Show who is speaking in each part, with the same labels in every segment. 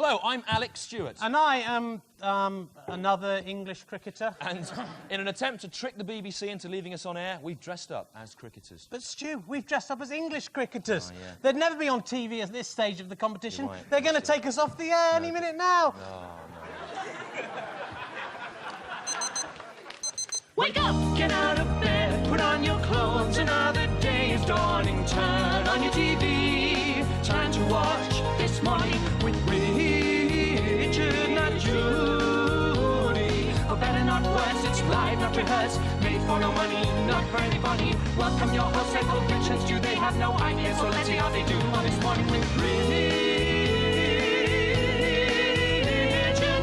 Speaker 1: Hello, I'm Alex Stewart.
Speaker 2: And I am, another English cricketer.
Speaker 1: And in an attempt to trick the BBC into leaving us on air, we've dressed up as cricketers.
Speaker 2: But, Stu, we've dressed up as English cricketers.
Speaker 1: Oh, yeah.
Speaker 2: They'd never be on TV at this stage of the competition.
Speaker 1: Right,
Speaker 2: They're going to take us off the air any minute now.
Speaker 3: Wake up, get out of bed, put on your clothes, another day is dawning. Turn on your TV, time to watch This Morning with Richard, not Judy. For better, not worse, it's live, not rehearsed, made for no money, not for anybody. Welcome your hosts, Ethel, Rich and Stu, they have no idea, so let's see how they do on This Morning with Richard,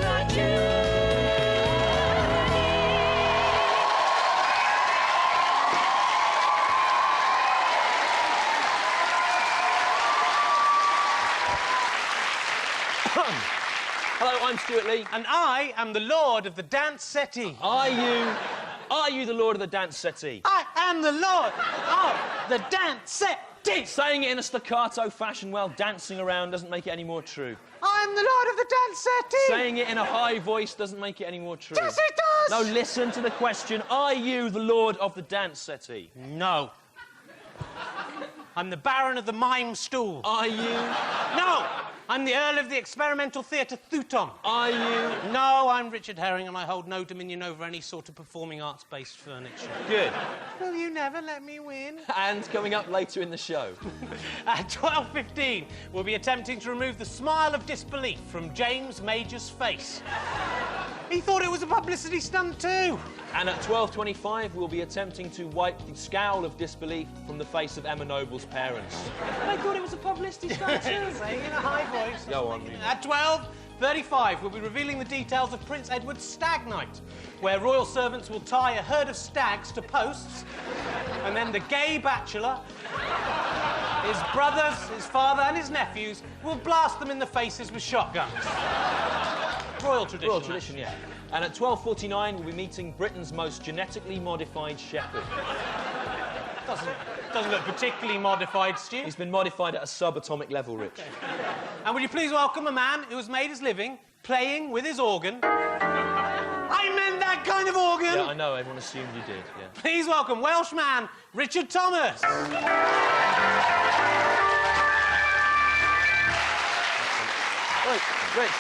Speaker 3: not Judy.
Speaker 1: Hello, I'm Stuart Lee.
Speaker 2: And I am the Lord of the Dance Settee.
Speaker 1: Are you the Lord of the Dance Settee?
Speaker 2: I am the Lord of the Dance Settee.
Speaker 1: Saying it in a staccato fashion while dancing around doesn't make it any more true.
Speaker 2: I'm the Lord of the Dance Settee.
Speaker 1: Saying it in a high voice doesn't make it any more true.
Speaker 2: Yes, it does.
Speaker 1: No, listen to the question. Are you the Lord of the Dance Settee?
Speaker 2: No. I'm the Baron of the Mime Stool.
Speaker 1: Are you?
Speaker 2: No. I'm the Earl of the Experimental Theatre Thuton.
Speaker 1: Are you?
Speaker 2: No, I'm Richard Herring and I hold no dominion over any sort of performing arts-based furniture.
Speaker 1: Good.
Speaker 2: Will you never let me win?
Speaker 1: And coming up later in the show.
Speaker 2: At 12:15, we'll be attempting to remove the smile of disbelief from James Major's face. He thought it was a publicity stunt too.
Speaker 1: And at 12:25, we'll be attempting to wipe the scowl of disbelief from the face of Emma Noble's parents.
Speaker 2: I thought it was a publicity stunt too. Saying in a high voice.
Speaker 1: Go on.
Speaker 2: At 12:35, we'll be revealing the details of Prince Edward's Stag Night, where royal servants will tie a herd of stags to posts, and then the gay bachelor, his brothers, his father and his nephews will blast them in the faces with shotguns. Royal tradition.
Speaker 1: Royal tradition, yeah. And at 12:49, we'll be meeting Britain's most genetically modified shepherd.
Speaker 2: Doesn't look particularly modified, Stu.
Speaker 1: He's been modified at a subatomic level, Rich.
Speaker 2: Okay. And will you please welcome a man who has made his living playing with his organ. I meant that kind of organ!
Speaker 1: Yeah, I know, everyone assumed you did, yeah.
Speaker 2: Please welcome Welsh man, Richard Thomas.
Speaker 1: Wait, Rich,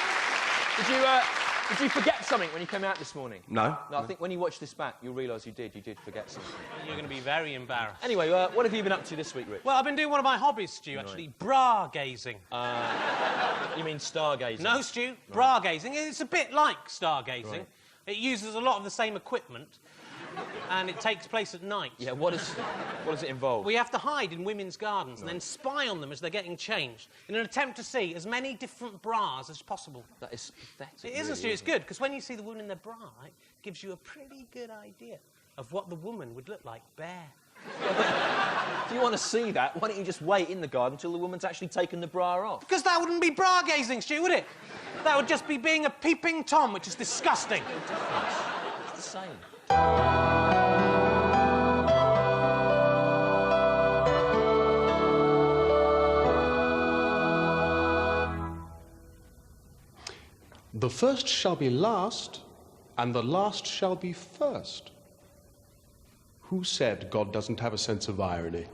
Speaker 1: did you forget something when you came out this morning?
Speaker 4: No.
Speaker 1: No, I think when you watch this back, you'll realise you did forget something.
Speaker 2: You're going to be very embarrassed.
Speaker 1: Anyway, what have you been up to this week, Rich?
Speaker 2: Well, I've been doing one of my hobbies, Stu, actually, bra gazing.
Speaker 1: You mean stargazing?
Speaker 2: No, Stu, bra gazing. It's a bit like stargazing. Right. It uses a lot of the same equipment, and it takes place at night.
Speaker 1: Yeah, what does it involve?
Speaker 2: We have to hide in women's gardens and then spy on them as they're getting changed in an attempt to see as many different bras as possible.
Speaker 1: That is pathetic.
Speaker 2: It isn't, Stu. It's good, because when you see the woman in their bra, right, it gives you a pretty good idea of what the woman would look like bare.
Speaker 1: If you want to see that, why don't you just wait in the garden until the woman's actually taken the bra off?
Speaker 2: Because that wouldn't be bra gazing, Stu, would it? That would just be being a peeping Tom, which is disgusting.
Speaker 1: It's the same.
Speaker 4: The first shall be last, and the last shall be first. Who said God doesn't have a sense of irony?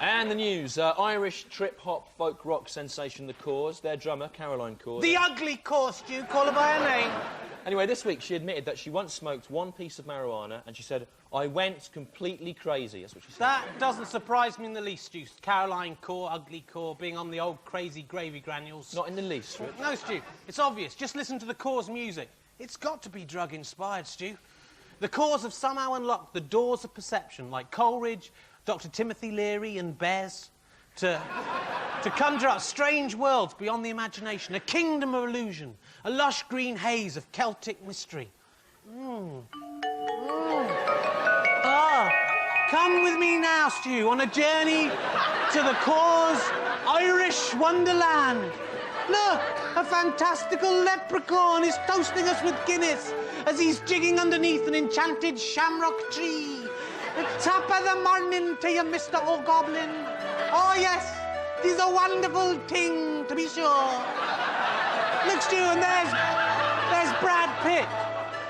Speaker 1: And the news. Irish trip-hop folk rock sensation The Corrs, their drummer, Caroline Corr.
Speaker 2: The ugly Corr, Stu. Call her by her name.
Speaker 1: Anyway, this week she admitted that she once smoked one piece of marijuana and she said, I went completely crazy. That's what she said.
Speaker 2: That doesn't surprise me in the least, Stu. Caroline Corr, ugly Corr, being on the old crazy gravy granules.
Speaker 1: Not in the least, Rich.
Speaker 2: No, Stu. It's obvious. Just listen to the Corrs' music. It's got to be drug-inspired, Stu. The Corrs have somehow unlocked the doors of perception, like Coleridge, Dr. Timothy Leary and Bez, to conjure up strange worlds beyond the imagination, a kingdom of illusion, a lush green haze of Celtic mystery. Come with me now, Stu, on a journey to the Corrs' Irish Wonderland. Look, a fantastical leprechaun is toasting us with Guinness as he's jigging underneath an enchanted shamrock tree. The top of the morning to you, Mr. O'Goblin. Oh, yes, 'Tis a wonderful thing, to be sure. Look, Stu, and there's Brad Pitt,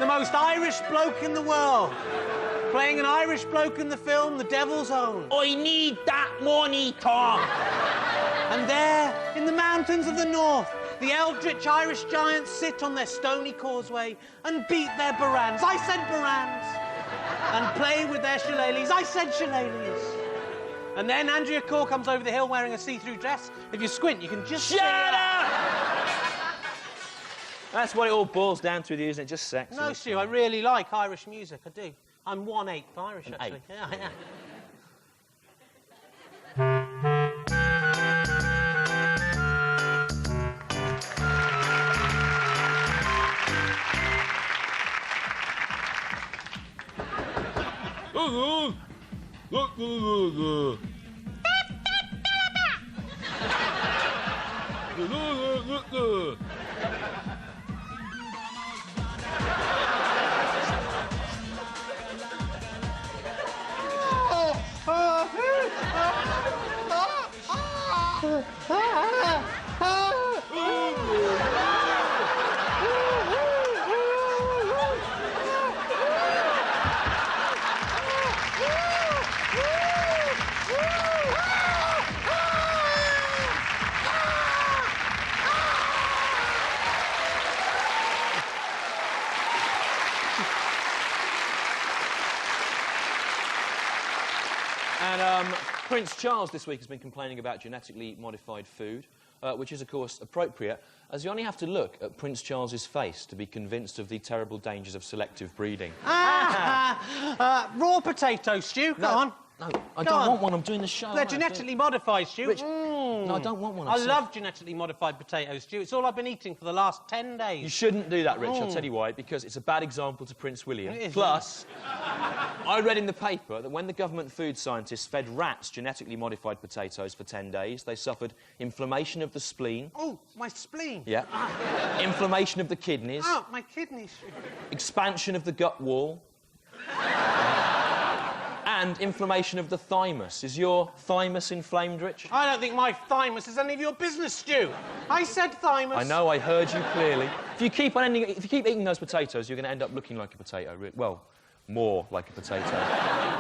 Speaker 2: the most Irish bloke in the world, playing an Irish bloke in the film The Devil's Own.
Speaker 1: I need that money, Tom.
Speaker 2: And there, in the mountains of the north, the eldritch Irish giants sit on their stony causeway and beat their barans. I said barans. And play with their shillelaghs. I said shillelaghs. And then Andrea Corr comes over the hill wearing a see-through dress. If you squint, you can just...
Speaker 1: Shut up! That's what it all boils down to, isn't it? Just sex.
Speaker 2: No, Stu, I really like Irish music. I do. I'm 1/8 Irish, actually. Yeah, yeah.
Speaker 1: And Prince Charles this week has been complaining about genetically modified food, which is, of course, appropriate, as you only have to look at Prince Charles's face to be convinced of the terrible dangers of selective breeding.
Speaker 2: Raw potatoes, Stu. Come on.
Speaker 1: No, I don't want one. I'm doing the show.
Speaker 2: They're genetically modified, Stu.
Speaker 1: Rich, no, I don't want one.
Speaker 2: I love genetically modified potatoes, Stu. It's all I've been eating for the last 10 days.
Speaker 1: You shouldn't do that, Rich. I'll tell you why. Because it's a bad example to Prince William.
Speaker 2: It is,
Speaker 1: Plus, I read in the paper that when the government food scientists fed rats genetically modified potatoes for 10 days, they suffered inflammation of the spleen.
Speaker 2: Oh, my spleen.
Speaker 1: Yeah. Inflammation of the kidneys.
Speaker 2: Oh, my kidneys.
Speaker 1: Expansion of the gut wall. And inflammation of the thymus. Is your thymus inflamed, Rich?
Speaker 2: I don't think my thymus is any of your business, Stu. I said thymus.
Speaker 1: I know, I heard you clearly. If you keep eating those potatoes, you're going to end up looking like a potato. Well, more like a potato,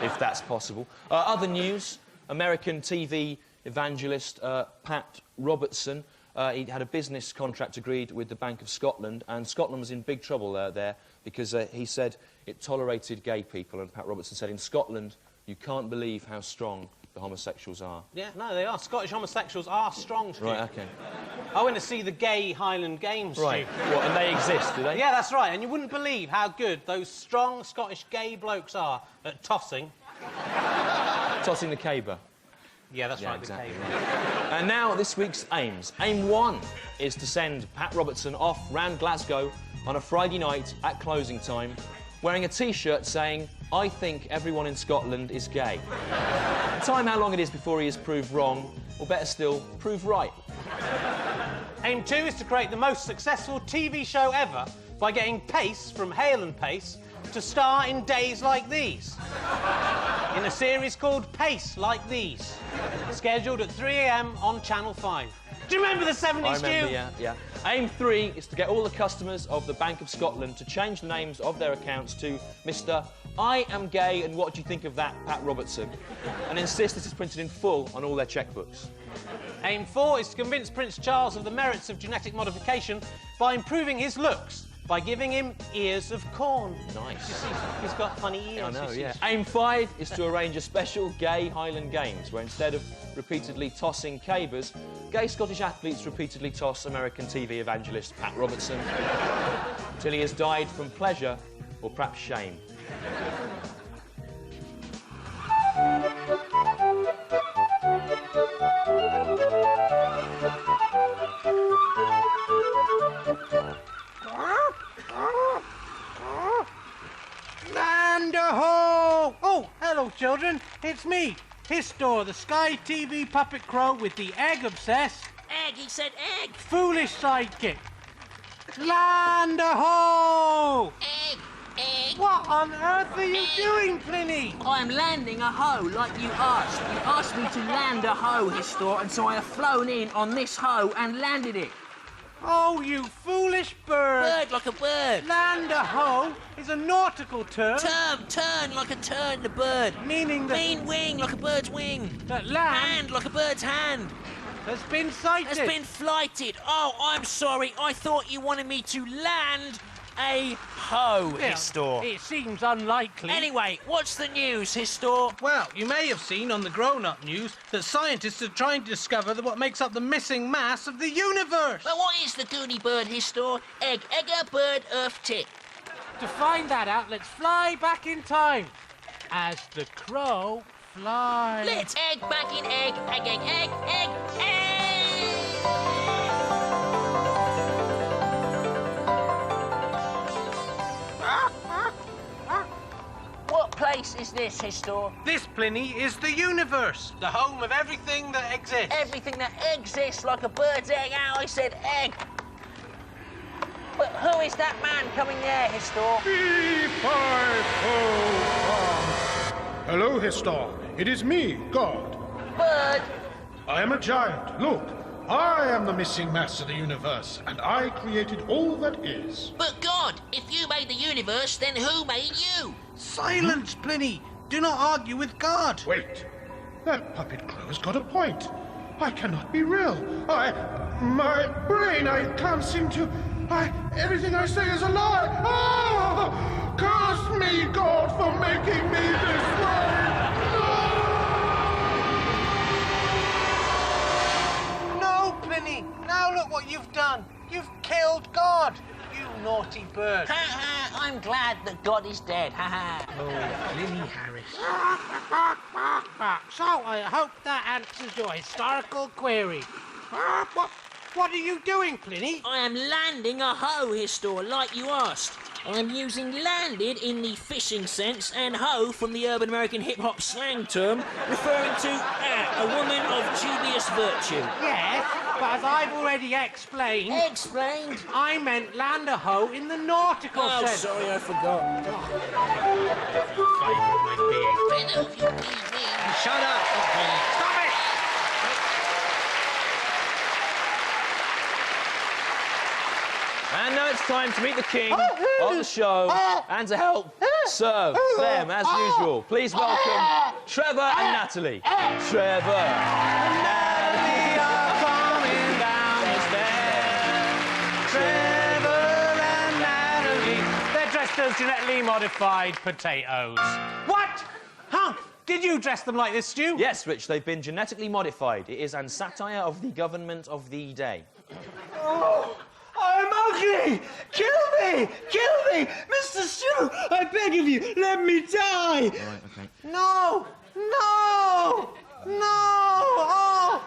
Speaker 1: if that's possible. Other news, American TV evangelist Pat Robertson, he had a business contract agreed with the Bank of Scotland, and Scotland was in big trouble there because he said it tolerated gay people, and Pat Robertson said in Scotland, you can't believe how strong the homosexuals are.
Speaker 2: Yeah, no, they are. Scottish homosexuals are strong, Stu.
Speaker 1: Right, OK.
Speaker 2: I went to see the gay Highland Games,
Speaker 1: Right.
Speaker 2: Stu.
Speaker 1: What, and they exist, do they?
Speaker 2: Yeah, that's right, and you wouldn't believe how good those strong Scottish gay blokes are at tossing.
Speaker 1: Tossing the caber.
Speaker 2: Yeah, that's right,
Speaker 1: exactly.
Speaker 2: the cable.
Speaker 1: And now, this week's aims. Aim 1 is to send Pat Robertson off round Glasgow on a Friday night at closing time, wearing a T-shirt saying, I think everyone in Scotland is gay. Time how long it is before he is proved wrong, or better still, proved right.
Speaker 2: Aim 2 is to create the most successful TV show ever by getting Pace from Hale and Pace to star in Days Like These, in a series called Pace Like These, scheduled at 3 AM on Channel 5. Do you remember the 70s,
Speaker 1: I remember,
Speaker 2: Stu?
Speaker 1: yeah. Aim 3 is to get all the customers of the Bank of Scotland to change the names of their accounts to Mr. I am gay and what do you think of that, Pat Robertson, and insist this is printed in full on all their checkbooks.
Speaker 2: Aim 4 is to convince Prince Charles of the merits of genetic modification by improving his looks, by giving him ears of corn.
Speaker 1: Nice.
Speaker 2: You see, he's got funny ears.
Speaker 1: I know,
Speaker 2: you see.
Speaker 1: yeah. Aim 5 is to arrange a special gay Highland Games where instead of repeatedly tossing cabers, gay Scottish athletes repeatedly toss American TV evangelist Pat Robertson till he has died from pleasure or perhaps shame.
Speaker 2: Land ho! Oh, hello, children. It's me, Histor, the Sky TV puppet crow with the egg-obsessed...
Speaker 5: Egg, he said egg!
Speaker 2: ...foolish sidekick. Land ho!
Speaker 5: Egg! egg.
Speaker 2: What on earth are you doing, Pliny?
Speaker 5: I'm landing a hoe like you asked. You asked me to land a hoe, Histor, and so I have flown in on this hoe and landed it.
Speaker 2: Oh, you foolish bird.
Speaker 5: Bird like a bird.
Speaker 2: Land a hoe is a nautical term.
Speaker 5: Turn like a turn, the bird.
Speaker 2: Meaning that...
Speaker 5: Mean wing like a bird's wing.
Speaker 2: That land...
Speaker 5: Hand like a bird's hand.
Speaker 2: has been sighted.
Speaker 5: Has been flighted. Oh, I'm sorry. I thought you wanted me to land a hoe, Histor.
Speaker 2: It seems unlikely.
Speaker 5: Anyway, what's the news, Histor?
Speaker 2: Well, you may have seen on the grown-up news that scientists are trying to discover what makes up the missing mass of the universe.
Speaker 5: Well, what is the goony bird, Histor? Egg, egger, bird, earth, tick.
Speaker 2: To find that out, let's fly back in time. As the crow flies.
Speaker 5: Let's egg back in egg, egg, egg, egg, egg, egg! What place is this, Histor?
Speaker 2: This, Pliny, is the universe, the home of everything that exists.
Speaker 5: Everything that exists like a bird's egg. Ow, I said egg. But who is that man coming there, Histor?
Speaker 6: Hello, Histor. It is me, God.
Speaker 5: Bird.
Speaker 6: I am a giant. Look, I am the missing mass of the universe, and I created all that is.
Speaker 5: But God, if you made the universe, then who made you?
Speaker 2: Silence, Pliny. Do not argue with God.
Speaker 6: Wait. That puppet crow has got a point. I cannot be real. My brain, I can't seem to... everything I say is a lie. Ah! Curse me, God, for making me this way.
Speaker 2: No, Pliny. Now look what you've done. You've killed God. You naughty bird.
Speaker 5: Ha ha, I'm glad that God is dead. Ha ha.
Speaker 2: Oh, Pliny Harris. So, I hope that answers your historical query. What are you doing, Pliny?
Speaker 5: I am landing a hoe, Histor, like you asked. I am using landed in the fishing sense and hoe from the urban American hip-hop slang term, referring to a woman of dubious virtue.
Speaker 2: Yes, but as I've already explained...
Speaker 5: Explained?
Speaker 2: I meant land a hoe in the nautical
Speaker 5: Oh,
Speaker 2: sense.
Speaker 5: sorry, I forgot.
Speaker 2: Shut up! Stop it!
Speaker 1: And now it's time to meet the king of the show and to help serve them as usual. Please welcome Trevor and Natalie. Trevor and Natalie are coming down the stairs.
Speaker 2: Trevor and Natalie. They're dressed as genetically modified potatoes. What? Huh? Did you dress them like this, Stu?
Speaker 1: Yes, Rich, they've been genetically modified. It is an satire of the government of the day.
Speaker 7: Oh, I'm ugly! Kill me! Kill me! Mr. Stu, I beg of you, let me die!
Speaker 1: Right, okay.
Speaker 2: No! No! No! Oh!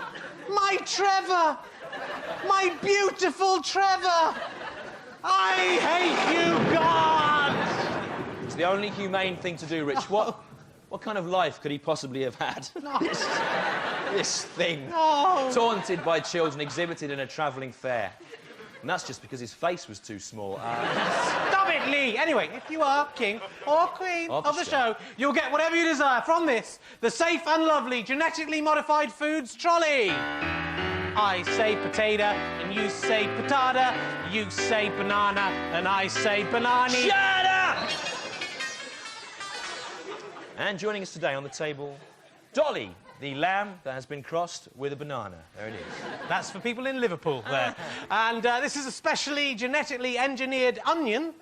Speaker 2: My Trevor! My beautiful Trevor! I hate you, God!
Speaker 1: It's the only humane thing to do, Rich. What kind of life could he possibly have had?
Speaker 2: No.
Speaker 1: This thing.
Speaker 2: No.
Speaker 1: Taunted by children, exhibited in a travelling fair. And that's just because his face was too small.
Speaker 2: Stop it, Lee! Anyway, if you are king or queen of the show, you'll get whatever you desire from this, the safe and lovely genetically modified foods trolley. I say potato, and you say patata, you say banana, and I say banani.
Speaker 1: Shut up! And joining us today on the table, Dolly, the lamb that has been crossed with a banana. There it is.
Speaker 2: That's for people in Liverpool there. And this is a specially genetically engineered onion.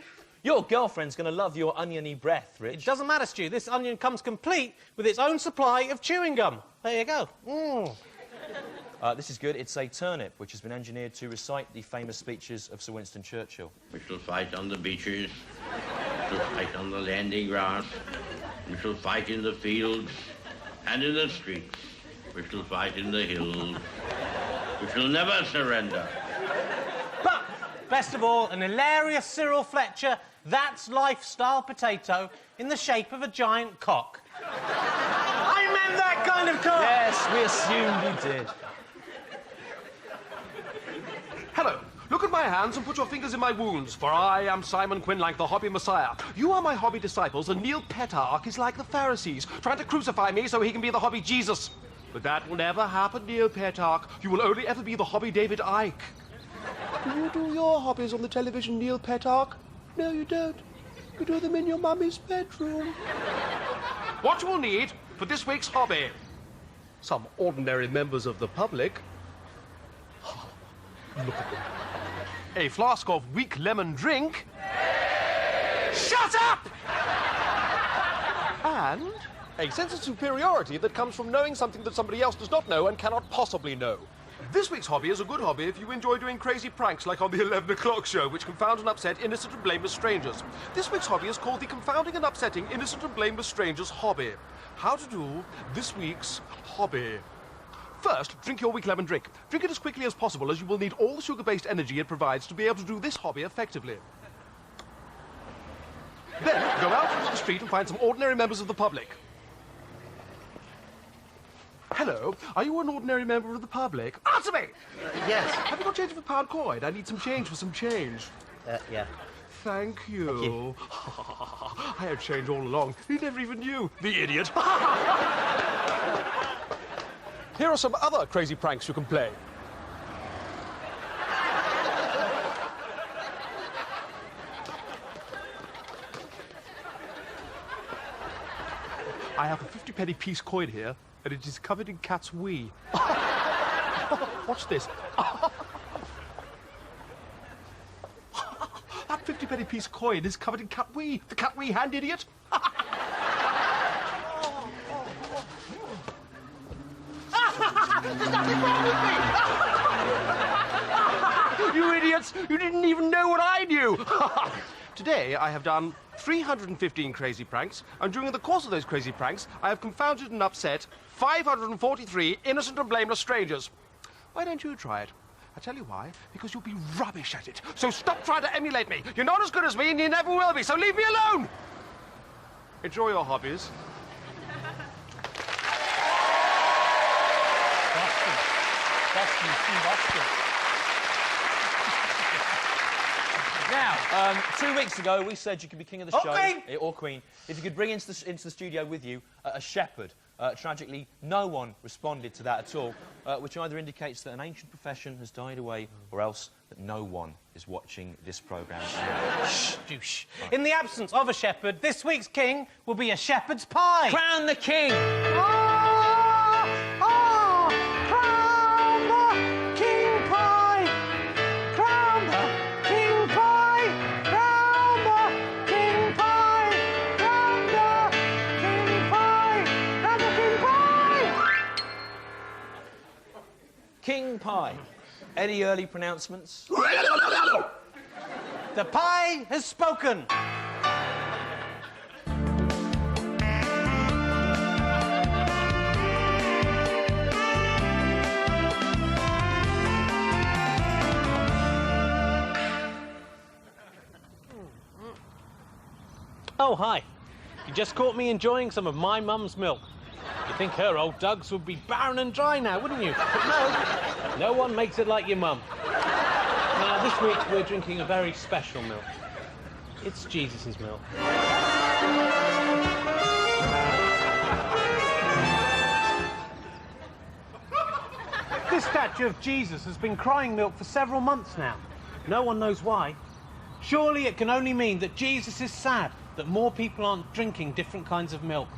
Speaker 1: Your girlfriend's going to love your oniony breath, Rich.
Speaker 2: It doesn't matter, Stu. This onion comes complete with its own supply of chewing gum. There you go.
Speaker 1: This is good. It's a turnip, which has been engineered to recite the famous speeches of Sir Winston Churchill.
Speaker 8: We shall fight on the beaches. We shall fight on the landing grounds. We shall fight in the fields and in the streets. We shall fight in the hills. We shall never surrender.
Speaker 2: But, best of all, an hilarious Cyril Fletcher That's Lifestyle potato in the shape of a giant cock. I meant that kind of cock!
Speaker 1: Yes, we assumed you did.
Speaker 6: Hello.
Speaker 9: Look at my hands and put your fingers in my wounds, for I am Simon Quinlank, the hobby messiah. You are my hobby disciples, and Neil Petarch is like the Pharisees, trying to crucify me so he can be the hobby Jesus. But that will never happen, Neil Petarch. You will only ever be the hobby David Icke. Do you do your hobbies on the television, Neil Petarch? No, you don't. You do them in your mummy's bedroom. What you will need for this week's hobby? Some ordinary members of the public. Look at them. A flask of weak lemon drink. Shut up! And a sense of superiority that comes from knowing something that somebody else does not know and cannot possibly know. This week's hobby is a good hobby if you enjoy doing crazy pranks like on the 11 o'clock show, which confound and upset innocent and blameless strangers. This week's hobby is called the Confounding and Upsetting Innocent and Blameless Strangers Hobby. How to do this week's hobby. First, drink your weak lemon drink. Drink it as quickly as possible, as you will need all the sugar-based energy it provides to be able to do this hobby effectively. Then, go out into the street and find some ordinary members of the public. Hello, are you an ordinary member of the public? Answer me!
Speaker 10: Yes.
Speaker 9: Have you got change of a pound coin? I need some change for some change.
Speaker 10: Yeah.
Speaker 9: Thank you. I had change all along. You never even knew. The idiot. Here are some other crazy pranks you can play. I have a 50-penny piece coin here, and it is covered in cat's wee. Watch this. That 50-penny piece coin is covered in cat wee. The cat wee hand, idiot. There's nothing wrong with me! You idiots! You didn't even know what I knew! Today, I have done 315 crazy pranks, and during the course of those crazy pranks, I have confounded and upset 543 innocent and blameless strangers. Why don't you try it? I tell you why. Because you'll be rubbish at it. So stop trying to emulate me. You're not as good as me, and you never will be, so leave me alone! Enjoy your hobbies.
Speaker 1: Now, 2 weeks ago, we said you could be king of the show.
Speaker 2: Queen.
Speaker 1: Or queen. If you could bring into the studio with you a shepherd. Tragically, no one responded to that at all, which either indicates that an ancient profession has died away, or else that no one is watching this programme.
Speaker 2: Shh, douche. In the absence of a shepherd, this week's king will be a shepherd's pie.
Speaker 1: Crown the king! King pie. Any early pronouncements?
Speaker 2: The pie has spoken. Oh, hi. You just caught me enjoying some of my mum's milk. You'd think her old dugs would be barren and dry now, wouldn't you? But no one makes it like your mum. Now, this week we're drinking a very special milk. It's Jesus' milk. This statue of Jesus has been crying milk for several months now. No one knows why. Surely it can only mean that Jesus is sad that more people aren't drinking different kinds of milk.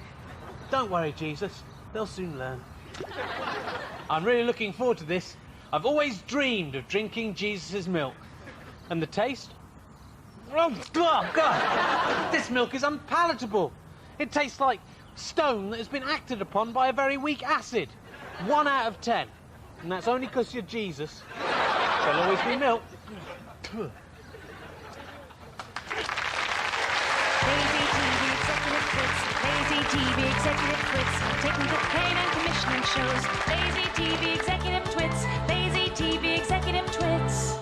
Speaker 2: Don't worry, Jesus. They'll soon learn. I'm really looking forward to this. I've always dreamed of drinking Jesus' milk. And the taste? Oh, God! This milk is unpalatable. It tastes like stone that has been acted upon by a very weak acid. 1 out of 10. And that's only because you're Jesus. There'll always be milk.
Speaker 11: Lazy TV executive twits, taking cocaine and commissioning shows. Lazy TV executive twits, lazy TV executive twits.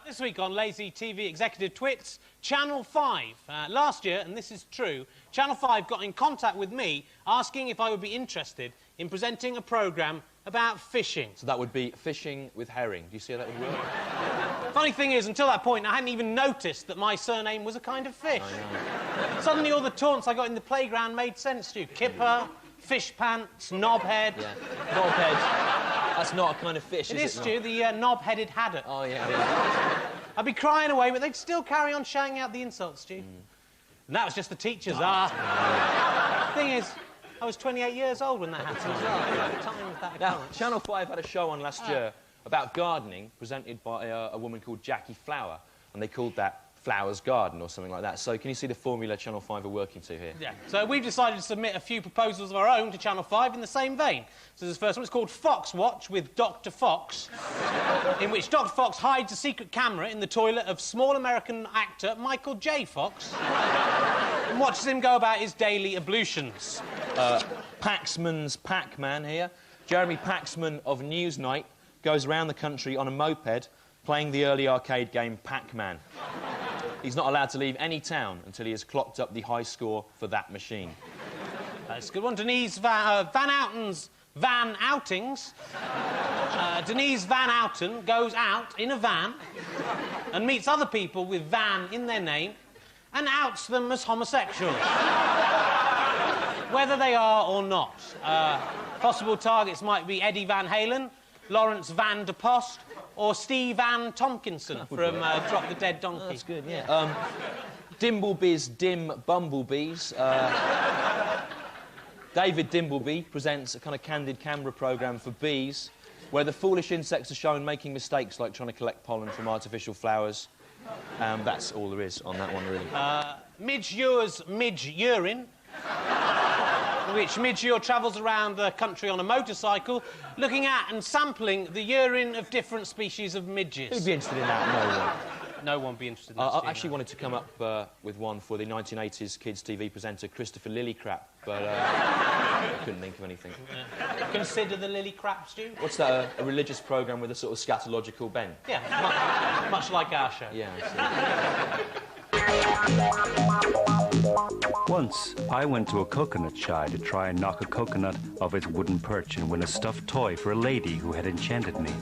Speaker 2: This week on Lazy TV Executive Twits, Channel 5. Last year, and this is true, Channel 5 got in contact with me asking if I would be interested in presenting a programme about fishing.
Speaker 1: So that would be fishing with herring. Do you see how that would work?
Speaker 2: Funny thing is, until that point, I hadn't even noticed that my surname was a kind of fish. Suddenly, all the taunts I got in the playground made sense to you. Kipper, fish pants, knobhead.
Speaker 1: Yeah. Knobhead. That's not a kind of fish,
Speaker 2: It
Speaker 1: is
Speaker 2: is,
Speaker 1: it?
Speaker 2: Stu, the knob-headed haddock.
Speaker 1: Oh, yeah.
Speaker 2: I'd be crying away, but they'd still carry on shouting out the insults, Stu. And that was just the teachers. Thing is, I was 28 years old when that happened as well. The time of that
Speaker 1: Now,
Speaker 2: occurrence.
Speaker 1: Channel 5 had a show on last year about gardening, presented by a woman called Jackie Flower, and they called that Flower's Garden or something like that. So can you see the formula Channel 5 are working to here?
Speaker 2: Yeah, so we've decided to submit a few proposals of our own to Channel 5 in the same vein. So this first one is called Fox Watch with Dr. Fox, in which Dr. Fox hides a secret camera in the toilet of small American actor Michael J. Fox and watches him go about his daily ablutions.
Speaker 1: Paxman's Pac-Man here. Jeremy Paxman of Newsnight goes around the country on a moped playing the early arcade game Pac-Man. He's not allowed to leave any town until he has clocked up the high score for that machine.
Speaker 2: That's a good one. Denise Van Outen's Van Outings. Denise Van Outen goes out in a van and meets other people with van in their name and outs them as homosexuals. Whether they are or not. Possible targets might be Eddie Van Halen, Lawrence Van de Post, or Steve Van Tompkinson from Drop the Dead Donkey.
Speaker 1: Oh, that's good, yeah. Dimblebee's Dim Bumblebees. David Dimbleby presents a kind of candid camera programme for bees where the foolish insects are shown making mistakes like trying to collect pollen from artificial flowers. That's all there is on that one, really.
Speaker 2: Midge Ure's Midge Urine, in which Midge Ure travels around the country on a motorcycle looking at and sampling the urine of different species of midges.
Speaker 1: Who'd be interested in that? No one.
Speaker 2: No one would be interested in that.
Speaker 1: I actually wanted to come up with one for the 1980s kids' TV presenter Christopher Lillycrap, but I couldn't think of anything.
Speaker 2: Consider the lily crap, Stu?
Speaker 1: What's that, a religious programme with a sort of scatological bent?
Speaker 2: Yeah, much like our show.
Speaker 1: Yeah, I see.
Speaker 10: Once, I went to a coconut shy to try and knock a coconut off its wooden perch and win a stuffed toy for a lady who had enchanted me.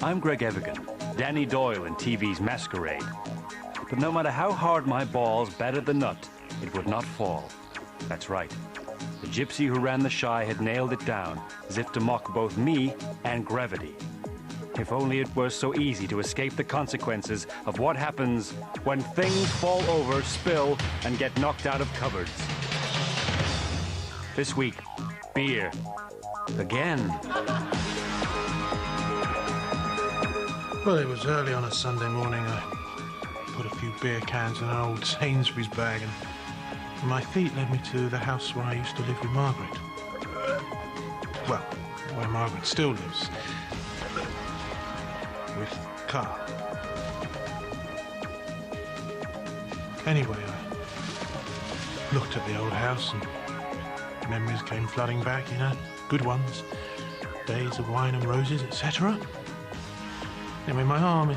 Speaker 10: I'm Greg Evigan, Danny Doyle in TV's Masquerade. But no matter how hard my balls battered the nut, it would not fall. That's right. The gypsy who ran the shy had nailed it down, as if to mock both me and gravity. If only it were so easy to escape the consequences of what happens when things fall over, spill, and get knocked out of cupboards. This week, beer. Again.
Speaker 6: Well, it was early on a Sunday morning. I put a few beer cans in an old Sainsbury's bag and my feet led me to the house where I used to live with Margaret. Well, where Margaret still lives. With Carl. Anyway, I looked at the old house and memories came flooding back, you know, good ones. Days of wine and roses, etc. Anyway, my arm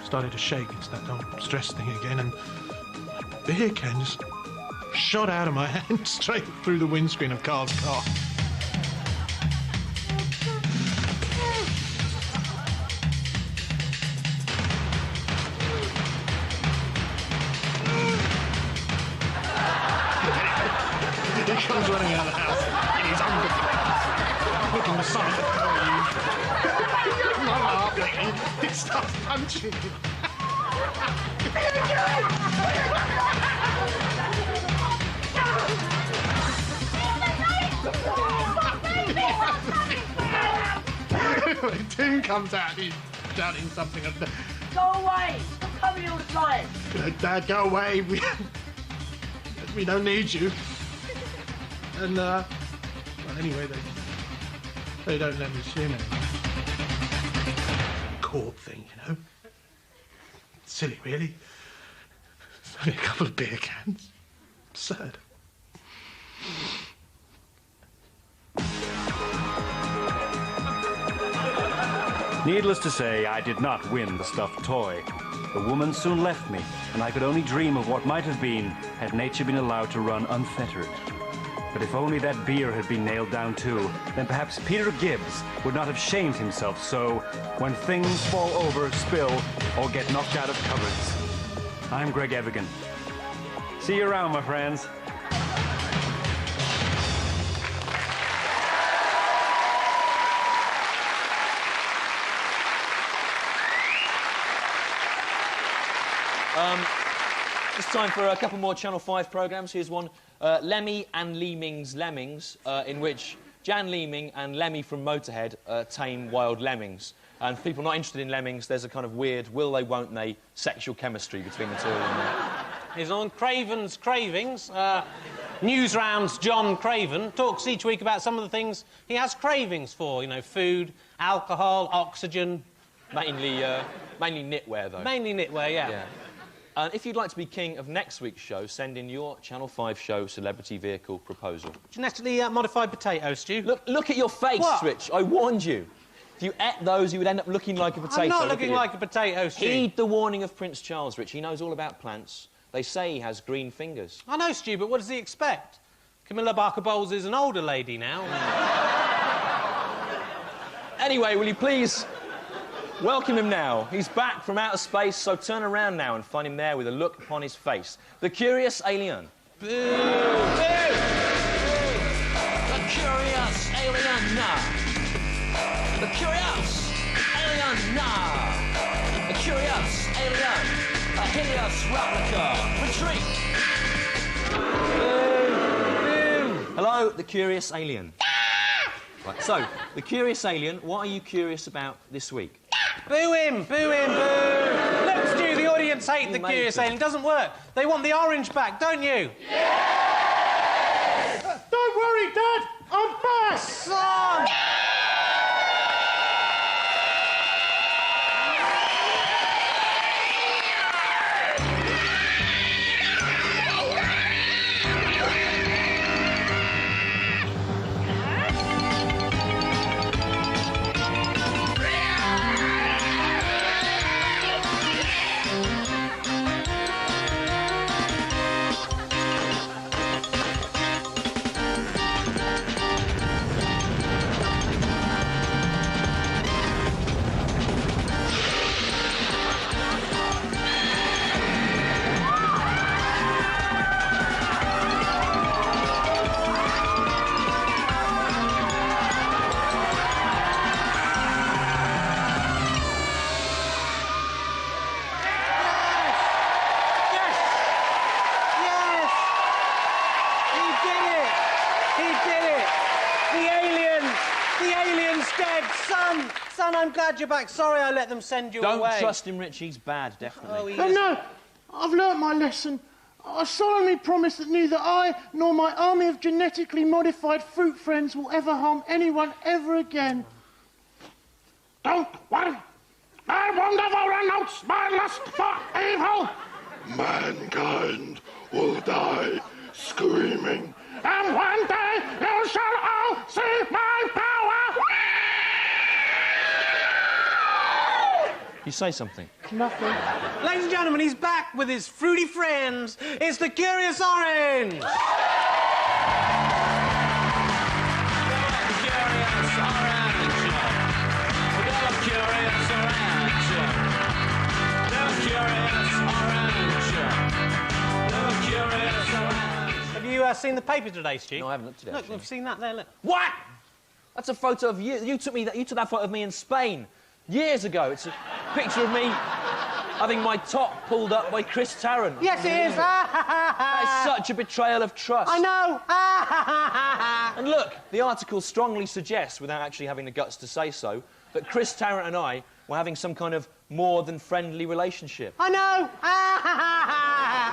Speaker 6: started to shake. It's that old stress thing again, and a beer can just shot out of my hand straight through the windscreen of Carl's car. He comes running out of the house in his underpants, looking beside the car. Not laughing. He starts punching. Tim comes out, he's shouting something at the...
Speaker 12: Go away! Stop coming all the time!
Speaker 6: Dad, go away. We don't need you. And, well, anyway, they don't let me swim anymore. Court thing, you know. Silly, really. It's only a couple of beer cans. Absurd.
Speaker 10: Needless to say, I did not win the stuffed toy. The woman soon left me, and I could only dream of what might have been had nature been allowed to run unfettered. But if only that beer had been nailed down too, then perhaps Peter Gibbs would not have shamed himself so when things fall over, spill, or get knocked out of cupboards. I'm Greg Evigan. See you around, my friends.
Speaker 1: It's time for a couple more Channel 5 programmes. Here's one, Lemmy and Leeming's Lemmings, in which Jan Leeming and Lemmy from Motorhead tame wild lemmings. And for people not interested in lemmings, there's a kind of weird will they, won't they sexual chemistry between the two of them.
Speaker 2: He's on Craven's Cravings. News Round's John Craven talks each week about some of the things he has cravings for. You know, food, alcohol, oxygen.
Speaker 1: Mainly knitwear, though.
Speaker 2: Mainly knitwear, yeah.
Speaker 1: If you'd like to be king of next week's show, send in your Channel 5 show celebrity vehicle proposal.
Speaker 2: Genetically modified potatoes, Stu.
Speaker 1: Look at your face,
Speaker 2: What?
Speaker 1: Rich. I warned you. If you ate those, you would end up looking like a potato.
Speaker 2: I'm not looking like a potato, Stu.
Speaker 1: Heed the warning of Prince Charles, Rich. He knows all about plants. They say he has green fingers.
Speaker 2: I know, Stu, but what does he expect? Camilla Barker Bowles is an older lady now.
Speaker 1: Anyway, will you please welcome him now? He's back from outer space, so turn around now and find him there with a look upon his face. The curious alien.
Speaker 5: Boo! Boo! The curious alien, The curious alien, The curious alien, a hideous replica. Retreat!
Speaker 1: Hello, the curious alien. Right, so, the curious alien, what are you curious about this week?
Speaker 2: Boo him! Boo him! Boo! Look, Stu, the audience hate the curious alien. It doesn't work. They want the orange back, don't you?
Speaker 6: Yes! Don't worry, Dad. I'm back.
Speaker 2: Son! Son, I'm glad you're back. Sorry I let them send you away.
Speaker 1: Don't trust him, Rich. He's bad, definitely.
Speaker 2: Oh, he
Speaker 6: Oh,
Speaker 2: is.
Speaker 6: no, I've learnt my lesson. I solemnly promise that neither I nor my army of genetically modified fruit friends will ever harm anyone ever again. Don't worry. I will never renounce my lust for evil. Mankind will die screaming. And one day you shall all see my power.
Speaker 1: You say something.
Speaker 6: Nothing.
Speaker 2: Ladies and gentlemen, he's back with his fruity friends. It's the Curious Orange.
Speaker 5: The curious orange. The curious orange. The curious orange. The curious orange.
Speaker 2: Have you seen the paper today, Stu?
Speaker 1: No, I haven't looked at it.
Speaker 2: Look, we've seen that there, look.
Speaker 1: What? That's a photo of you. You took that photo of me in Spain years ago. It's a picture of me having my top pulled up by Chris Tarrant.
Speaker 2: Yes, it is.
Speaker 1: That is such a betrayal of trust.
Speaker 2: I know.
Speaker 1: And look, the article strongly suggests, without actually having the guts to say so, that Chris Tarrant and I were having some kind of more than friendly relationship.
Speaker 2: I know.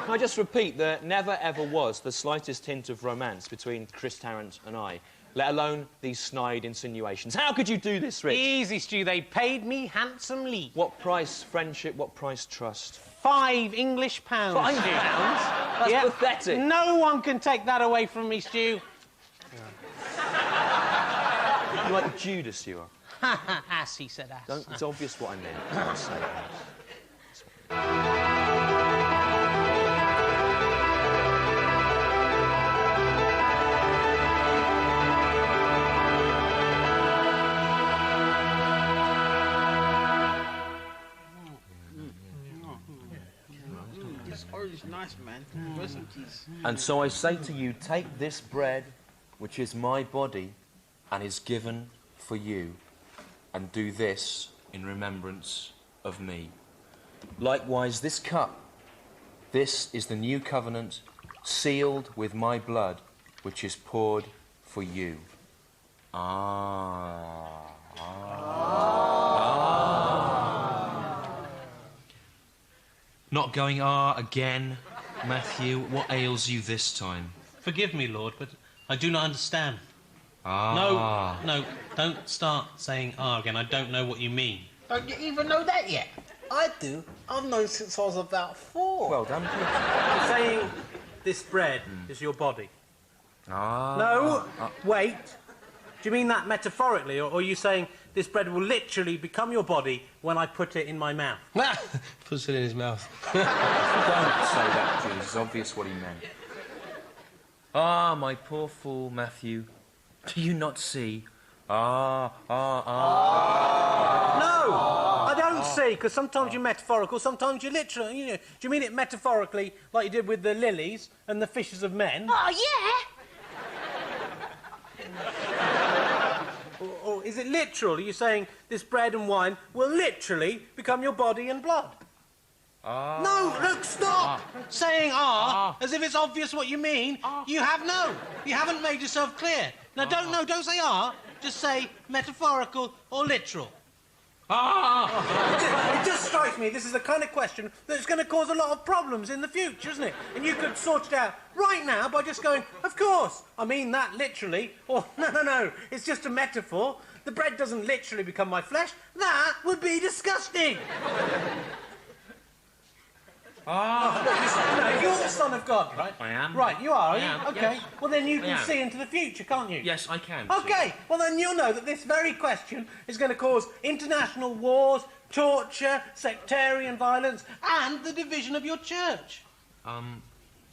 Speaker 1: Can I just repeat, there never ever was the slightest hint of romance between Chris Tarrant and I, let alone these snide insinuations. How could you do this, Rich?
Speaker 2: Easy, Stu. They paid me handsomely.
Speaker 1: What price friendship, what price trust?
Speaker 2: £5 English.
Speaker 1: £5? That's
Speaker 2: Yep.
Speaker 1: pathetic.
Speaker 2: No one can take that away from me, Stu.
Speaker 1: You're like Judas, you are.
Speaker 2: Ass, he said ass.
Speaker 1: It's obvious what I meant. Don't say that.
Speaker 13: Porridge is nice, man. Where's some cheese?
Speaker 1: And so I say to you, take this bread, which is my body, and is given for you, and do this in remembrance of me. Likewise, this cup, this is the new covenant, sealed with my blood, which is poured for you. Not going again, Matthew. What ails you this time?
Speaker 2: Forgive me, Lord, but I do not understand. No, don't start saying again. I don't know what you mean.
Speaker 13: Don't you even know that yet? I do. I've known since I was about 4.
Speaker 1: Well done.
Speaker 2: You're saying this bread is your body. No, wait. Do you mean that metaphorically, or are you saying this bread will literally become your body when I put it in my mouth?
Speaker 9: Puts it in his mouth.
Speaker 1: Don't say that, Judy. It's obvious what he meant. My poor fool, Matthew. Do you not see?
Speaker 2: No, I don't see, because sometimes you're metaphorical, sometimes you're literal. You know, do you mean it metaphorically, like you did with the lilies and the fishes of men?
Speaker 11: Oh, yeah.
Speaker 2: Or is it literal? Are you saying this bread and wine will literally become your body and blood? No, look, stop saying as if it's obvious what you mean. You haven't made yourself clear. Now, don't say just say metaphorical or literal. It just strikes me this is the kind of question that's going to cause a lot of problems in the future, isn't it? And you could sort it out right now by just going, of course, I mean that literally, or no, it's just a metaphor. The bread doesn't literally become my flesh. That would be disgusting. You're the Son of God, right?
Speaker 1: I am.
Speaker 2: Right, you are,
Speaker 1: I am,
Speaker 2: Okay,
Speaker 1: yes.
Speaker 2: well then you can see into the future, can't you?
Speaker 1: Yes, I can.
Speaker 2: Okay, well then you'll know that this very question is going to cause international wars, torture, sectarian violence, and the division of your church.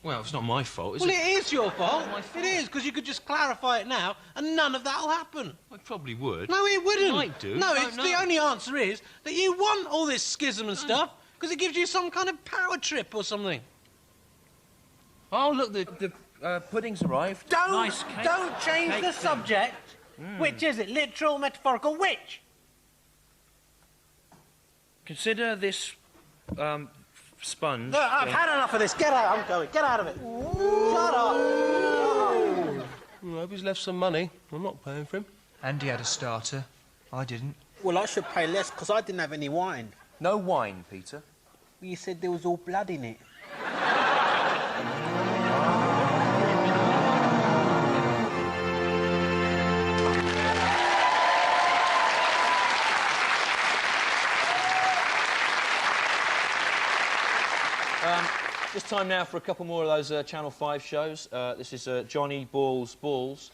Speaker 1: Well, it's not my fault, is it?
Speaker 2: Well, it is your fault. It is, because you could just clarify it now, and none of that'll happen.
Speaker 1: I probably would.
Speaker 2: No, it wouldn't.
Speaker 1: It might do.
Speaker 2: No, the only answer is that you want all this schism and stuff, because it gives you some kind of power trip or something.
Speaker 1: Oh, look, the pudding's arrived.
Speaker 2: Don't change the subject. Which is it? Literal, metaphorical, which?
Speaker 1: Consider this sponge.
Speaker 2: Look, I've had enough of this. Get out. I'm going. Get out of it. Shut up.
Speaker 9: I hope he's left some money. I'm not paying for him.
Speaker 7: Andy had a starter. I didn't.
Speaker 13: Well, I should pay less because I didn't have any wine.
Speaker 1: No wine, Peter.
Speaker 13: Well, you said there was all blood in it.
Speaker 1: It's time now for a couple more of those Channel 5 shows. This is Johnny Ball's Balls.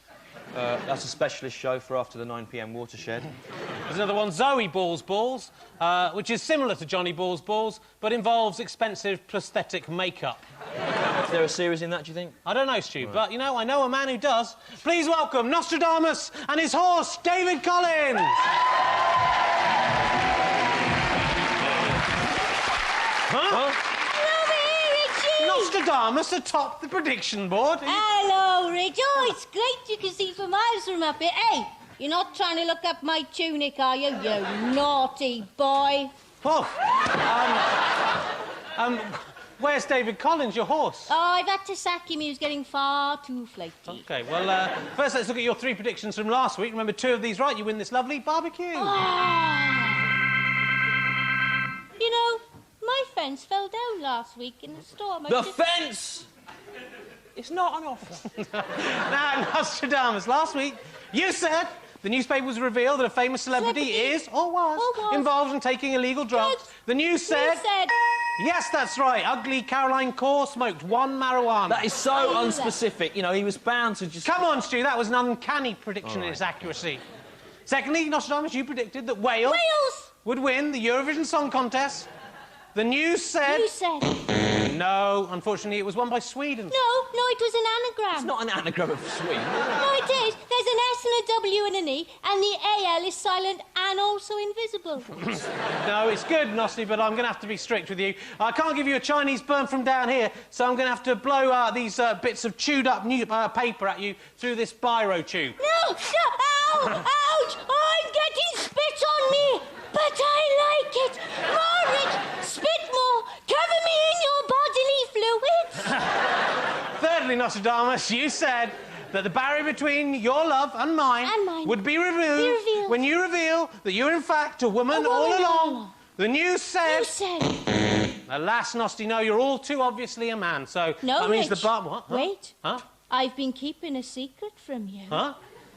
Speaker 1: That's a specialist show for after the 9 p.m. watershed.
Speaker 2: There's another one, Zoe Ball's Balls, which is similar to Johnny Ball's Balls, but involves expensive prosthetic makeup.
Speaker 1: Is there a series in that, do you think?
Speaker 2: I don't know, Stu, but, you know, I know a man who does. Please welcome Nostradamus and his horse, David Collins! Nostradamus atop the prediction board.
Speaker 14: Hello, Rich. Oh, it's great you can see for miles from up here. Hey, you're not trying to look up my tunic, are you, you naughty boy?
Speaker 2: Oh, where's David Collins, your horse?
Speaker 14: Oh, I've had to sack him. He was getting far too flaky.
Speaker 2: OK, well, first let's look at your 3 predictions from last week. Remember, 2 of these right, you win this lovely barbecue.
Speaker 14: Oh. You know, my fence fell down last week in the storm.
Speaker 1: The fence! It's not an offer.
Speaker 2: Now, Nostradamus, last week you said the newspapers revealed that a famous celebrity is, or was, involved in taking illegal drugs. The news said... Yes, that's right. Ugly Caroline Corr smoked 1 marijuana.
Speaker 1: That is so unspecific. You know, he was bound to just...
Speaker 2: Come on, Stu, that was an uncanny prediction in its accuracy. Secondly, Nostradamus, you predicted that Wales would win the Eurovision Song Contest. The news said... No, unfortunately, it was won by Sweden.
Speaker 14: No, it was an anagram.
Speaker 1: It's not an anagram of Sweden.
Speaker 14: No, it is. There's an S and a W and an E, and the AL is silent and also invisible.
Speaker 2: No, it's good, Nosty, but I'm going to have to be strict with you. I can't give you a Chinese burn from down here, so I'm going to have to blow these bits of chewed-up paper at you through this biro tube.
Speaker 14: No! Ow! Ouch! I'm getting spit on me! But I like it! More, Rich! Spit more! Cover me in your bodily fluids!
Speaker 2: Thirdly, Nostradamus, you said that the barrier between your love and mine would be revealed when you reveal that you're in fact a woman all along. Then you said... Alas, Nosty, no, you're all too obviously a man, so
Speaker 14: No,
Speaker 2: that means
Speaker 14: Rich.
Speaker 2: the bar... What? Huh?
Speaker 14: Wait.
Speaker 2: Huh?
Speaker 14: I've been keeping a secret from you.
Speaker 2: Huh?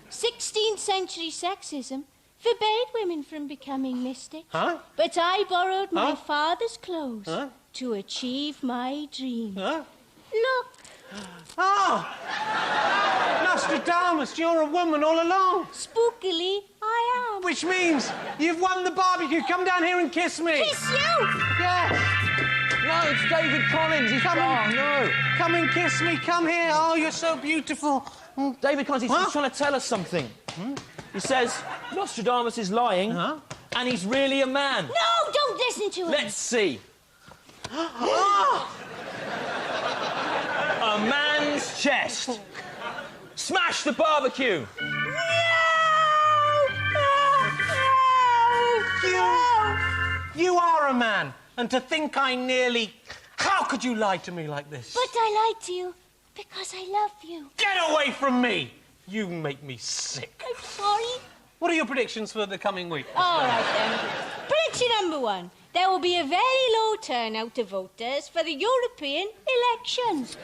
Speaker 14: 16th century sexism forbade women from becoming mystics.
Speaker 2: Huh?
Speaker 14: But I borrowed my
Speaker 2: Huh?
Speaker 14: father's clothes
Speaker 2: Huh?
Speaker 14: to achieve my dream.
Speaker 2: Huh?
Speaker 14: Look.
Speaker 2: Oh! Nostradamus, you're a woman all along.
Speaker 14: Spookily, I am.
Speaker 2: Which means you've won the barbecue. Come down here and kiss me.
Speaker 14: Kiss you?
Speaker 2: Yes.
Speaker 1: No, it's David Collins. He's
Speaker 2: Come and,
Speaker 1: no.
Speaker 2: Come and kiss me. Come here. Oh, you're so beautiful.
Speaker 1: David Collins, he's trying to tell us something. He says Nostradamus is lying, and he's really a man.
Speaker 14: No, don't listen to him.
Speaker 1: Let's see. A man's chest. Smash the barbecue.
Speaker 2: You are a man. And to think I nearly... How could you lie to me like this?
Speaker 14: But I lied to you because I love you.
Speaker 2: Get away from me! You make me sick.
Speaker 14: I'm sorry.
Speaker 2: What are your predictions for the coming week?
Speaker 14: All right, then. Prediction number 1. There will be a very low turnout of voters for the European elections.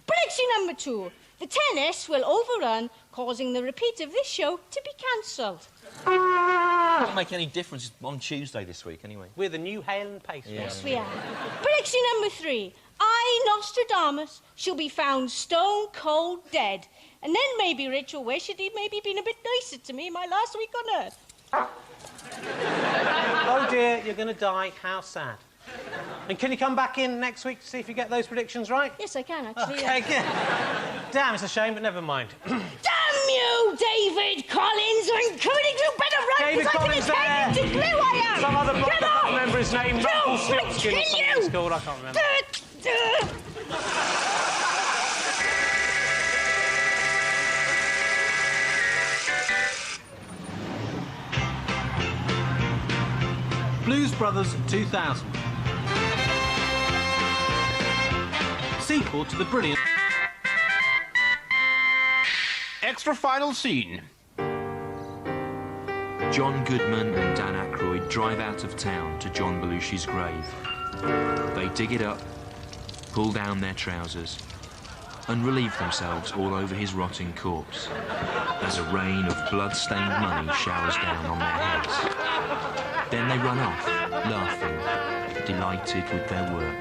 Speaker 14: Prediction number 2. The tennis will overrun, causing the repeat of this show to be cancelled.
Speaker 1: It won't make any difference on Tuesday this week, anyway.
Speaker 2: We're the new Hale and Pace.
Speaker 14: Yes, we are. Prediction number 3. I, Nostradamus, shall be found stone cold dead. And then maybe Rich will wish that he'd maybe been a bit nicer to me my last week on Earth.
Speaker 2: Oh, dear, you're going to die. How sad. And can you come back in next week to see if you get those predictions right?
Speaker 14: Yes, I can, actually.
Speaker 2: Okay, good. Damn, it's a shame, but never mind.
Speaker 14: Damn you, David Collins! I'm coming you better run
Speaker 2: David
Speaker 14: because
Speaker 2: Collins
Speaker 14: I'm
Speaker 2: there.
Speaker 14: to glue I am!
Speaker 2: Some other bloke,
Speaker 14: Get
Speaker 2: I can't
Speaker 14: off!
Speaker 2: remember his name.
Speaker 14: No,
Speaker 2: Rumpelstiltskin
Speaker 14: I'll
Speaker 2: or
Speaker 14: kill
Speaker 2: something
Speaker 14: you!
Speaker 2: it's called, I can't remember. Blues Brothers 2000. Sequel to the brilliant...
Speaker 15: Extra final scene.
Speaker 16: John Goodman and Dan Aykroyd drive out of town to John Belushi's grave. They dig it up, pull down their trousers, and relieve themselves all over his rotting corpse as a rain of blood-stained money showers down on their heads. Then they run off, laughing, delighted with their work.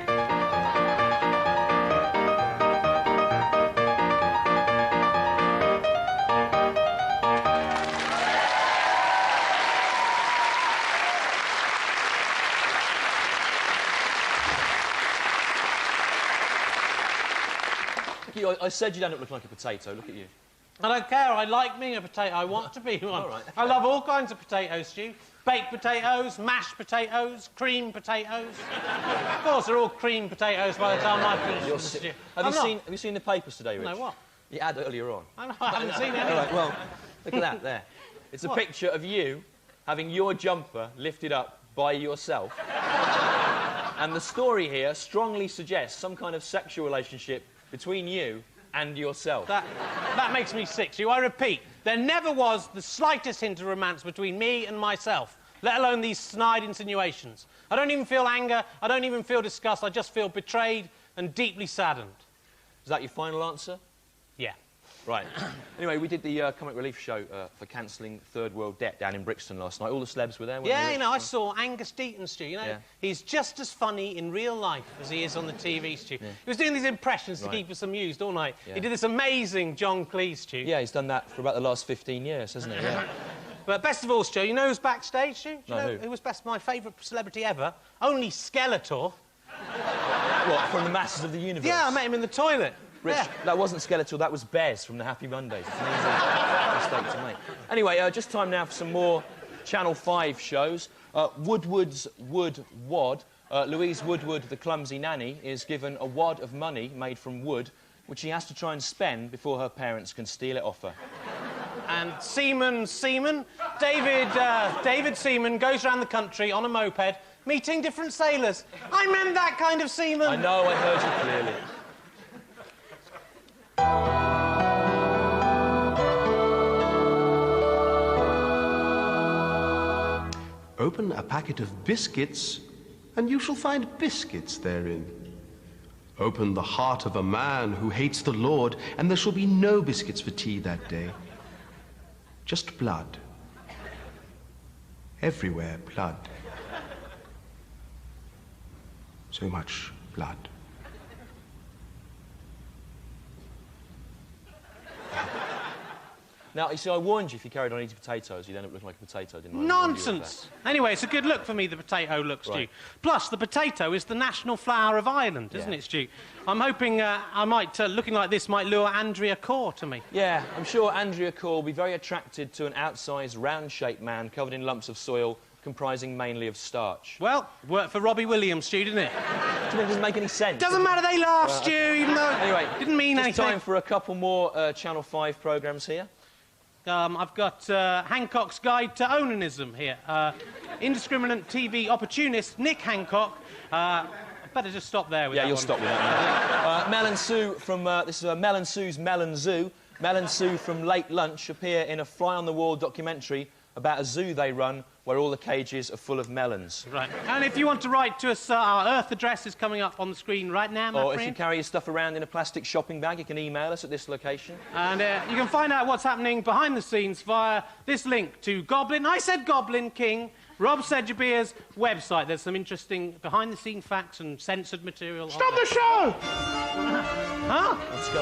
Speaker 1: I said you don't look like a potato. Look at you.
Speaker 2: I don't care. I like being a potato. I want to be one.
Speaker 1: All right.
Speaker 2: I love all kinds of potatoes, Stu. Baked potatoes, mashed potatoes, cream potatoes. Of course, they're all cream potatoes by the time I finish with the stew.
Speaker 1: Have you seen the papers today, Rich?
Speaker 2: No, what?
Speaker 1: The ad earlier on.
Speaker 2: I haven't seen any.
Speaker 1: All right, well, look at that there. It's a
Speaker 2: What?
Speaker 1: picture of you having your jumper lifted up by yourself. And the story here strongly suggests some kind of sexual relationship between you and yourself.
Speaker 2: That makes me sick, Stu. I repeat, there never was the slightest hint of romance between me and myself, let alone these snide insinuations. I don't even feel anger, I don't even feel disgust, I just feel betrayed and deeply saddened.
Speaker 1: Is that your final answer?
Speaker 2: Yeah.
Speaker 1: Right. Anyway, we did the comic relief show for cancelling Third World Debt down in Brixton last night. All the celebs were there, weren't
Speaker 2: Yeah,
Speaker 1: they?
Speaker 2: you know, I saw Angus Deaton, Stu. You know,
Speaker 1: Yeah.
Speaker 2: he's just as funny in real life as he is on the TV, Stu. He was doing these impressions to
Speaker 1: Right.
Speaker 2: keep us amused all night.
Speaker 1: Yeah.
Speaker 2: He did this amazing John Cleese, Stu.
Speaker 1: Yeah, he's done that for about the last 15 years, hasn't he? Yeah.
Speaker 2: But best of all, Stu, you know who's backstage, Stu? Do you
Speaker 1: No,
Speaker 2: know
Speaker 1: who?
Speaker 2: who was my favourite celebrity ever? Only Skeletor.
Speaker 1: What, from the masses of the universe?
Speaker 2: Yeah, I met him in the toilet.
Speaker 1: Rich,
Speaker 2: Yeah.
Speaker 1: that wasn't Skeletor, that was Bez from the Happy Mondays. It's an easy mistake to make. Anyway, just time now for some more Channel 5 shows. Woodward's Wood Wad. Louise Woodward, the clumsy nanny, is given a wad of money made from wood, which she has to try and spend before her parents can steal it off her.
Speaker 2: And Seaman, David Seaman goes around the country on a moped, meeting different sailors. I meant that kind of Seaman.
Speaker 1: I know, I heard you clearly.
Speaker 4: Open a packet of biscuits, and you shall find biscuits therein. Open the heart of a man who hates the Lord, and there shall be no biscuits for tea that day. Just blood. Everywhere blood. So much blood.
Speaker 1: Now, you see, I warned you if you carried on eating potatoes, you'd end up looking like a potato, didn't I? I warned you of
Speaker 2: Nonsense! Anyway, it's a good look for me, the potato look, Stu.
Speaker 1: Right.
Speaker 2: Plus, the potato is the national flower of Ireland, isn't it, Stu? I'm hoping I might, looking like this, might lure Andrea Corr to me.
Speaker 1: Yeah, I'm sure Andrea Corr will be very attracted to an outsized, round-shaped man covered in lumps of soil, comprising mainly of starch.
Speaker 2: Well, worked for Robbie Williams, Stu, didn't it?
Speaker 1: It doesn't make any sense.
Speaker 2: Doesn't matter, they laugh,
Speaker 1: Well,
Speaker 2: Stu,
Speaker 1: okay.
Speaker 2: even though
Speaker 1: Anyway,
Speaker 2: didn't mean
Speaker 1: just
Speaker 2: anything.
Speaker 1: time for a couple more Channel 5 programmes here.
Speaker 2: I've got Hancock's Guide to Onanism here. Indiscriminate TV opportunist Nick Hancock. Better just stop there with that
Speaker 1: You'll
Speaker 2: one.
Speaker 1: stop with that. Mel and Sue from... this is Mel and Sue's Melon Zoo. Mel and Sue from Late Lunch appear in a fly-on-the-wall documentary about a zoo they run where all the cages are full of melons.
Speaker 2: Right. And if you want to write to us, our Earth address is coming up on the screen right now, my
Speaker 1: Or if
Speaker 2: friend.
Speaker 1: you carry your stuff around in a plastic shopping bag, you can email us at this location.
Speaker 2: And you can find out what's happening behind the scenes via this link to Goblin. I said Goblin King. Rob Sedgebeer's website. There's some interesting behind-the-scene facts and censored material.
Speaker 6: Stop the show!
Speaker 2: Huh?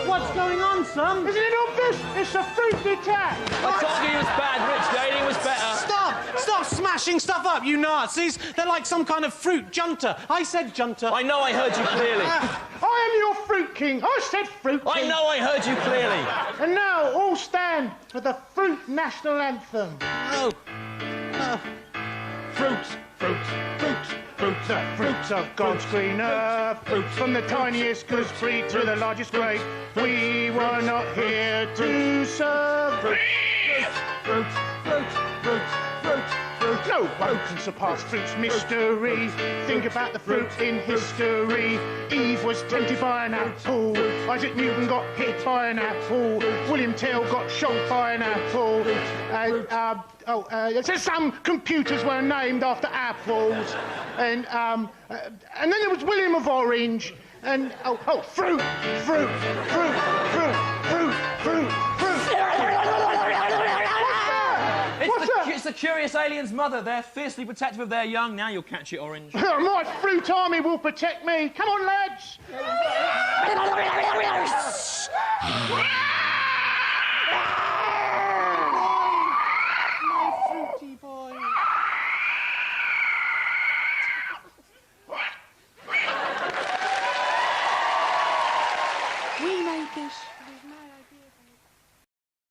Speaker 1: What's going
Speaker 2: on, son?
Speaker 6: Isn't it obvious? It's a fruit attack!
Speaker 1: I told you it was bad, Rich. Dating was better.
Speaker 2: Stop smashing stuff up, you Nazis! They're like some kind of fruit junta. I said junta.
Speaker 1: I know I heard you clearly.
Speaker 6: I am your fruit king. I said fruit king.
Speaker 1: I know I heard you clearly.
Speaker 6: And now, all stand for the fruit national anthem.
Speaker 2: Oh.
Speaker 6: Fruits, fruits, fruits, fruits, the fruits of God's green earth. Fruits from the tiniest gooseberry to the largest grape. We were not here to serve. Fruits, fruits, fruits, fruits, fruits, fruits. No one can surpass fruit's mystery. Think about the fruit in history. Eve was tempted by an apple. Isaac Newton got hit by an apple. William Tell got shot by an apple. Some computers were named after apples. And then there was William of Orange. And, fruit, fruit, fruit, fruit, fruit, fruit, fruit.
Speaker 1: It's the curious alien's mother. They're fiercely protective of their young. Now you'll catch it, Orange.
Speaker 6: My fruit army will protect me. Come on, lads.